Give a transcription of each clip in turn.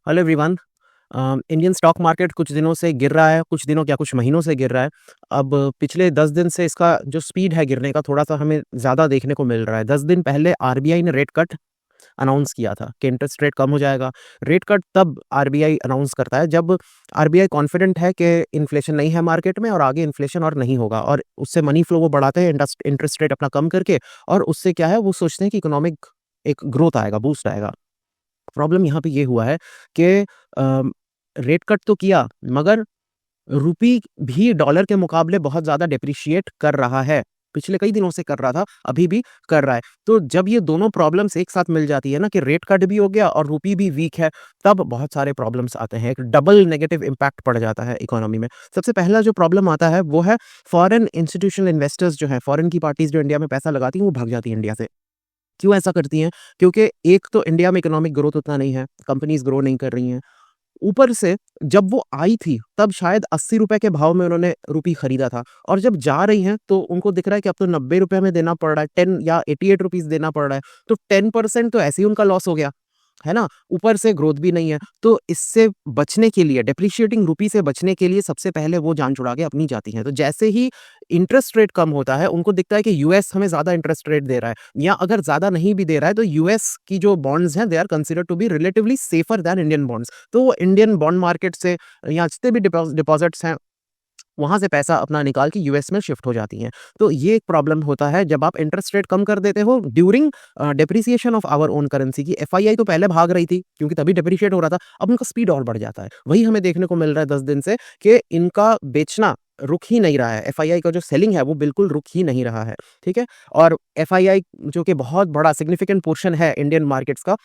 Hello everyone. Indian stock market कुछ दिनों से गिर रहा है, कुछ दिनों क्या कुछ महीनों से गिर रहा है। अब पिछले 10 दिन से इसका जो स्पीड है गिरने का थोड़ा-सा हमें ज़्यादा देखने को मिल रहा है। 10 दिन पहले आरबीआई ने रेट कट अनाउंस किया था कि इंटरेस्ट रेट कम हो जाएगा। रेट कट तब आरबीआई अनाउंस करता है जब आरबीआई कॉन्फिडेंट है कि इन्फ्लेशन नहीं है मार्केट में और आगे इन्फ्लेशन और नहीं होगा, और उससे मनी फ्लो वो बढ़ाते हैं इंटरेस्ट रेट अपना कम करके, और उससे क्या है वो सोचते हैं कि इकोनॉमिक एक ग्रोथ आएगा, बूस्ट आएगा। प्रॉब्लम यहाँ पे ये हुआ है कि रेट कट तो किया, मगर रूपी भी डॉलर के मुकाबले बहुत ज़्यादा डेप्रिशिएट कर रहा है। पिछले कई दिनों से कर रहा था, अभी भी कर रहा है। तो जब ये दोनों प्रॉब्लम्स एक साथ मिल जाती है ना, कि रेट कट भी हो गया और रूपी भी वीक है, तब बहुत सारे प्रॉब्लम्स आते हैं। एक डबल नेगेटिव इम्पैक्ट पड़ जाता है इकोनॉमी में। सबसे पहला जो प्रॉब्लम आता है वो है फॉरेन इंस्टीट्यूशनल इन्वेस्टर्स जो हैं, फॉरेन की पार्टीज़ जो इंडिया में पैसा लगाती हैं, वो भाग जाती हैं इंडिया से। क्यों ऐसा करती हैं? क्योंकि एक तो इंडिया में इकोनॉमिक ग्रोथ उतना नहीं है, कंपनीज़ ग्रो नहीं कर रही हैं। ऊपर से जब वो आई थी, तब शायद ₹80 के भाव में उन्होंने रुपी खरीदा था, और जब जा रही हैं, तो उनको दिख रहा है कि अब तो ₹90 में देना पड़ रहा है, 10 या ₹88 देना पड़ रहा है। तो 10% तो ऐसे ही उनका लॉस हो गया, है ना? ऊपर से ग्रोथ भी नहीं है। तो इससे बचने के लिए, डेप्रिशिएटिंग रुपी से बचने के लिए सबसे पहले वो जान छुड़ा के अपनी जाती हैं। तो जैसे ही इंटरेस्ट रेट कम होता है, उनको दिखता है कि यूएस हमें ज़्यादा इंटरेस्ट रेट दे रहा है, या अगर ज़्यादा नहीं भी दे रहा है, तो यूएस की जो बॉन्ड्स हैं, they are considered to be relatively safer than Indian bonds. तो वो इंडियन बॉन्ड मार्केट से, या जितने भी डिपॉज़िट्स हैं, वहाँ से पैसा अपना निकाल के यूएस में शिफ्ट हो जाती हैं। तो ये एक प्रॉब्लम होता है जब आप इंटरेस्ट रेट कम कर देते हो during depreciation of our own currency. की एफआईआई तो पहले भाग रही थी क्योंकि तभी डेप्रिशिएट हो रहा था, अब उनका स्पीड और बढ़ जाता है। वही हमें देखने को मिल रहा है 10 दिन से, कि इनका बेचना रुक ही नहीं रहा है। एफआईआई का जो सेलिंग है वो बिल्कुल रुक ही नहीं रहा है, ठीक है? और एफआईआई जो कि बहुत बड़ा सिग्निफिकेंट पोर्शन है इंडियन मार्केट्स का,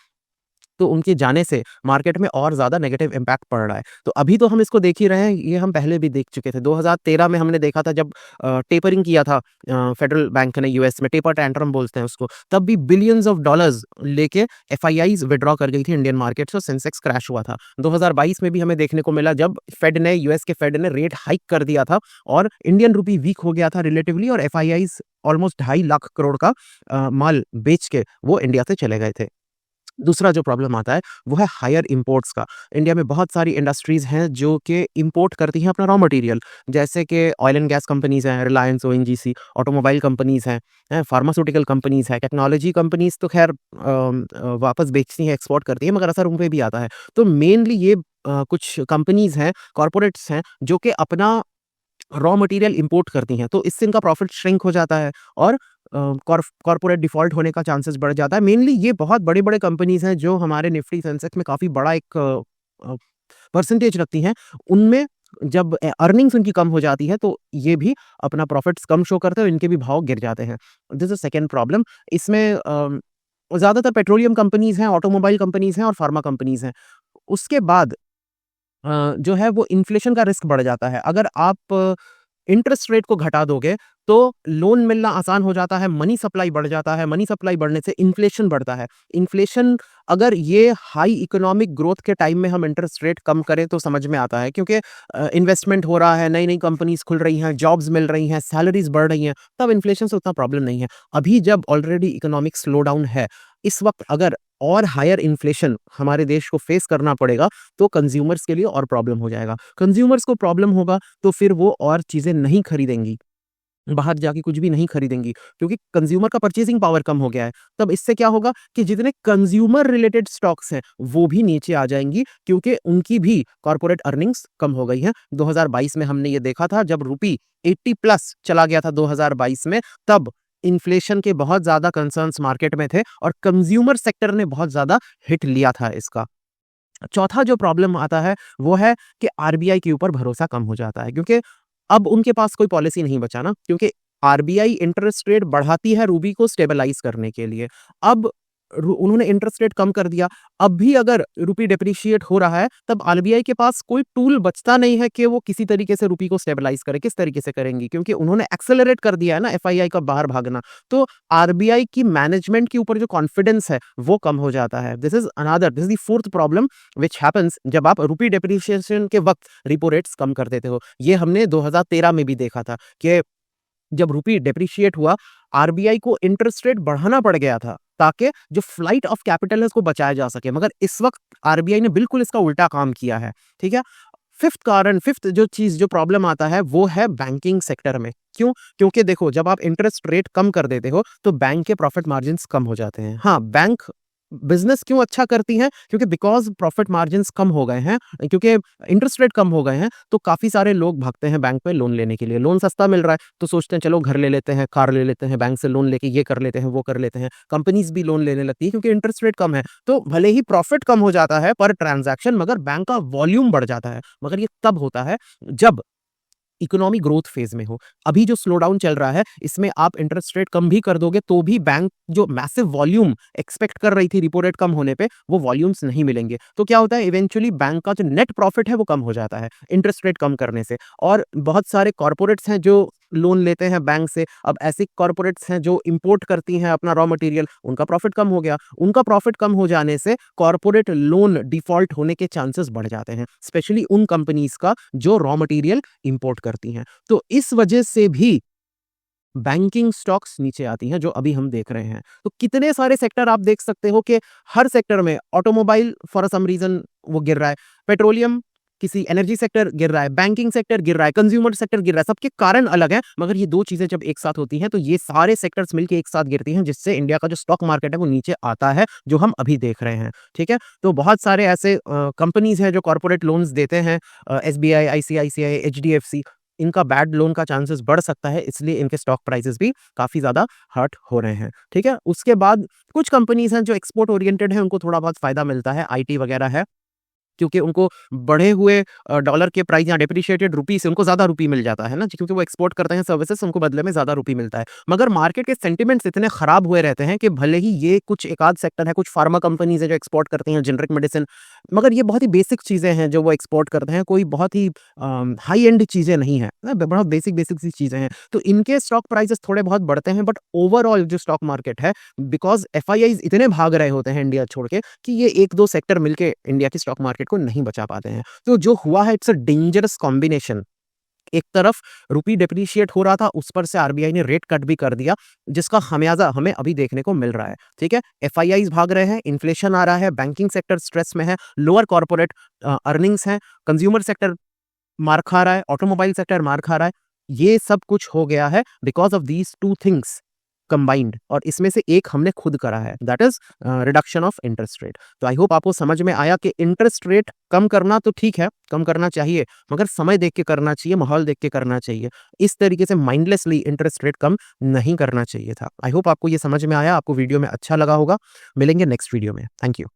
तो उनके जाने से मार्केट में और ज़्यादा नेगेटिव इम्पैक्ट पड़ रहा है। तो अभी तो हम इसको देख ही रहे हैं, ये हम पहले भी देख चुके थे। 2013 में हमने देखा था जब टेपरिंग किया था फेडरल बैंक ने यूएस में, टेपर टैंट्रम बोलते हैं उसको। तब भी बिलियंस ऑफ डॉलर्स लेके एफआईआईज़ विथड्रॉ कर गई थी इंडियन मार्केट से, और सेंसेक्स क्रैश हुआ था। 2022 में भी हमें देखने को मिला जब यूएस के फेड ने रेट हाइक कर दिया था, और इंडियन रूपी वीक हो गया था रिलेटिवली, और एफआईआईज़ ऑलमोस्ट 2.5 लाख करोड़ का माल बेच के वो इंडिया से चले गए थे। दूसरा जो प्रॉब्लम आता है वो है हायर इंपोर्ट्स का। इंडिया में बहुत सारी इंडस्ट्रीज़ हैं जो कि इंपोर्ट करती हैं अपना रॉ मटेरियल, जैसे कि ऑयल एंड गैस कंपनीज़ हैं, रिलायंस, ओएनजीसी, ऑटोमोबाइल कंपनीज़ हैं, फार्मास्यूटिकल कंपनीज़ हैं, टेक्नोलॉजी कंपनीज़ तो ख़ैर वापस बेचती हैं, एक्सपोर्ट करती हैं, मगर असर उन पे भी आता है। तो मेनली ये कुछ कंपनीज़ हैं, कॉर्पोरेट्स हैं, जो कि अपना रॉ मटेरियल इंपोर्ट करती हैं, तो इससे इनका प्रॉफिट श्रिंक हो जाता है, और कॉर्पोरेट डिफ़ॉल्ट होने का चांसेस बढ़ जाता है। मेनली ये बहुत बड़े-बड़े कंपनीज़ हैं जो हमारे निफ्टी सेंसेक्स में काफ़ी बड़ा एक परसेंटेज रखती हैं। उनमें जब अर्निंग्स उनकी कम हो जाती है, तो ये भी अपना प्रॉफिट्स कम शो करते हैं और इनके भी भाव गिर जाते हैं। This is second problem. इसमें ज़्यादातर पेट्रोलियम कंपनीज़ हैं, ऑटोमोबाइल कंपनीज़ हैं और फार्मा कंपनीज़ हैं। उसके बाद जो है वो इन्फ्लेशन का रिस्क बढ़ जाता है। अगर आप इंटरेस्ट रेट को घटा दोगे, तो लोन मिलना आसान हो जाता है, मनी सप्लाई बढ़ जाता है, मनी सप्लाई बढ़ने से इन्फ्लेशन बढ़ता है। इन्फ्लेशन, अगर ये हाई इकोनॉमिक ग्रोथ के टाइम में हम इंटरेस्ट रेट कम करें तो समझ में आता है, क्योंकि इन्वेस्टमेंट हो रहा है, नई-नई कंपनीज़ खुल रही हैं, जॉब्स मिल रही हैं, सैलरीज़ बढ़ रही हैं, तब इन्फ्लेशन से उतना प्रॉब्लम नहीं है। अभी जब ऑलरेडी इकोनॉमिक स्लो डाउन है, इस वक़्त अगर और हायर इन्फ्लेशन हमारे देश को फेस करना पड़ेगा, तो कंज्यूमर्स के लिए और प्रॉब्लम हो जाएगा। कंज्यूमर्स को प्रॉब्लम होगा, तो फिर वो और चीज़ें नहीं खरीदेंगी, बाहर जाके कुछ भी नहीं खरीदेंगी, क्योंकि कंज्यूमर का परचेजिंग पावर कम हो गया है। तब इससे क्या होगा कि जितने कंज्यूमर रिलेटेड स्टॉक्स हैं, वो भी नीचे आ जाएँगी, क्योंकि उनकी भी कॉर्पोरेट अर्निंग्स कम हो गई हैं। 2022 में हमने ये देखा था, जब रुपी 80 प्लस चला गया था 2022 में, तब इन्फ्लेशन के बहुत ज़्यादा कंसर्न्स मार्केट में थे, और कंज्यूमर सेक्टर ने बहुत ज़्यादा हिट लिया था इसका। चौथा जो प्रॉब्लम आता है, वो है कि आरबीआई के ऊपर भरोसा कम हो जाता है, क्योंकि अब उनके पास कोई पॉलिसी नहीं बचा ना, क्योंकि आरबीआई इंटरेस्ट रेट बढ़ाती है रूबी को स्टेबलाइज़ करने के लिए। अब उन्होंने इंटरेस्ट रेट कम कर दिया, अब भी अगर रूपी डेप्रिशिएट हो रहा है, तब आरबीआई के पास कोई टूल बचता नहीं है कि वो किसी तरीके से रूपी को स्टेबलाइज़ करे। किस तरीके से करेंगी? क्योंकि उन्होंने एक्सेलरेट कर दिया है ना एफआईआई का बाहर भागना। तो आरबीआई की मैनेजमेंट के ऊपर जो कॉन्फिडेंस है, वो कम हो जाता है। This is the fourth problem which happens जब आप रूपी डेप्रिसिएशन के वक़्त रेपो रेट्स कम कर देते हो। ये हमने 2013 में भी देखा था कि जब रूपी डेप्रिशिएट हुआ, आरबीआई को इंटरेस्ट रेट बढ़ाना पड़ गया था। ताकि जो फ्लाइट ऑफ कैपिटल है उसको बचाया जा सके। मगर इस वक्त आरबीआई ने बिल्कुल इसका उल्टा काम किया है, ठीक है। फिफ्थ जो चीज जो प्रॉब्लम आता है वो है बैंकिंग सेक्टर में। क्यों? क्योंकि देखो, जब आप इंटरेस्ट रेट कम कर देते हो तो बैंक के प्रॉफिट मार्जिन्स कम हो जाते हैं। हाँ, बैंक बिजनेस क्यों अच्छा करती हैं? क्योंकि बिकॉज प्रॉफिट मार्जिन्स कम हो गए हैं, क्योंकि इंटरेस्ट रेट कम हो गए हैं, तो काफी सारे लोग भागते हैं बैंक पे लोन लेने के लिए। लोन सस्ता मिल रहा है तो सोचते हैं चलो घर ले लेते हैं, कार ले लेते हैं, बैंक से लोन लेके ये कर लेते हैं, वो कर लेते हैं। कंपनीज भी लोन लेने लगती है क्योंकि इंटरेस्ट रेट कम है। तो भले ही प्रॉफिट कम हो जाता है पर ट्रांजैक्शन, मगर बैंक का वॉल्यूम बढ़ जाता है। मगर ये तब होता है जब इकोनॉमी ग्रोथ फेज में हो। अभी जो स्लो डाउन चल रहा है इसमें आप इंटरेस्ट रेट कम भी कर दोगे तो भी बैंक जो मैसिव वॉल्यूम एक्सपेक्ट कर रही थी रिपो रेट कम होने पे, वो वॉल्यूम्स नहीं मिलेंगे। तो क्या होता है, इवेंचुअली बैंक का जो नेट प्रॉफिट है वो कम हो जाता है इंटरेस्ट रेट कम करने से। और बहुत सारे कॉर्पोरेट्स हैं जो लोन लेते हैं बैंक से। अब ऐसी कॉर्पोरेट्स हैं जो इंपोर्ट करती हैं अपना रॉ मटेरियल, उनका प्रॉफिट कम हो गया। उनका प्रॉफिट कम हो जाने से कॉर्पोरेट लोन डिफॉल्ट होने के चांसेस बढ़ जाते हैं, स्पेशली उन कंपनीज का जो रॉ मटेरियल इंपोर्ट करती हैं। तो इस वजह से भी बैंकिंग स्टॉक्स नीचे आती हैं, जो अभी हम देख रहे हैं। तो कितने सारे सेक्टर आप देख सकते हो कि हर सेक्टर में, ऑटोमोबाइल फॉर सम रीजन वो गिर रहा है, पेट्रोलियम, किसी एनर्जी सेक्टर गिर रहा है, बैंकिंग सेक्टर गिर रहा है, कंज्यूमर सेक्टर गिर रहा है। सबके कारण अलग हैं, मगर ये दो चीजें जब एक साथ होती हैं तो ये सारे सेक्टर्स मिलकर एक साथ गिरती हैं, जिससे इंडिया का जो स्टॉक मार्केट है वो नीचे आता है, जो हम अभी देख रहे हैं। ठीक है, तो बहुत सारे ऐसे कंपनीज हैं जो कॉर्पोरेट लोन्स देते हैं, एसबीआई, आईसीआईसीआई, एचडीएफसी, इनका बैड लोन का चांसेस बढ़ सकता है, इसलिए इनके स्टॉक प्राइसेस भी काफी ज्यादा हर्ट हो रहे हैं। ठीक है, उसके बाद कुछ कंपनीज हैं जो एक्सपोर्ट ओरिएंटेड है, उनको थोड़ा बहुत फायदा मिलता है, आईटी वगैरह है, क्योंकि उनको बढ़े हुए डॉलर के प्राइस या डेप्रिशिएटेड रुपी से उनको ज़्यादा रुपी मिल जाता है ना, क्योंकि वो एक्सपोर्ट करते हैं सर्विसेज, उनको बदले में ज़्यादा रुपी मिलता है। मगर मार्केट के सेंटिमेंट्स इतने खराब हुए रहते हैं कि भले ही ये कुछ एक आध सेक्टर है, कुछ फार्मा कंपनीज है जो एक्सपोर्ट करती हैं जेनरिक मेडिसिन, मगर ये बहुत ही बेसिक चीज़ें हैं जो वो एक्सपोर्ट करते हैं, कोई बहुत ही हाई एंड चीज़ें नहीं है, बहुत बेसिक बेसिक सी चीज़ें हैं। तो इनके स्टॉक प्राइसेस थोड़े बहुत बढ़ते हैं, बट ओवरऑल जो स्टॉक मार्केट है, बिकॉज एफआईआईज इतने भाग रहे होते हैं इंडिया छोड़ के, कि ये एक दो सेक्टर मिलके इंडिया की स्टॉक मार्केट को नहीं बचा पाते हैं। तो जो हुआ है, इट्स अ डेंजरस कॉम्बिनेशन। एक तरफ रुपी डेप्रिशिएट हो रहा था, उस पर से आरबीआई ने रेट कट भी कर दिया, जिसका खमियाजा हमें अभी देखने को मिल रहा है। ठीक है, एफआईआईज भाग रहे हैं, इन्फ्लेशन आ रहा है, बैंकिंग सेक्टर स्ट्रेस में है, लोअर कॉर्पोरेट अर्निंग्स हैं, कंज्यूमर सेक्टर मार खा रहा है, ऑटोमोबाइल सेक्टर मार खा रहा है। ये सब कुछ हो गया है because of these two things combined, और इसमें से एक हमने खुद करा है, that is reduction of interest rate. तो आई होप आपको समझ में आया कि इंटरेस्ट रेट कम करना तो ठीक है, कम करना चाहिए, मगर समय देख के करना चाहिए, माहौल देख के करना चाहिए। इस तरीके से माइंडलेसली इंटरेस्ट रेट कम नहीं करना चाहिए था। आई होप आपको ये समझ में आया, आपको वीडियो में अच्छा लगा होगा। मिलेंगे नेक्स्ट वीडियो में। Thank you.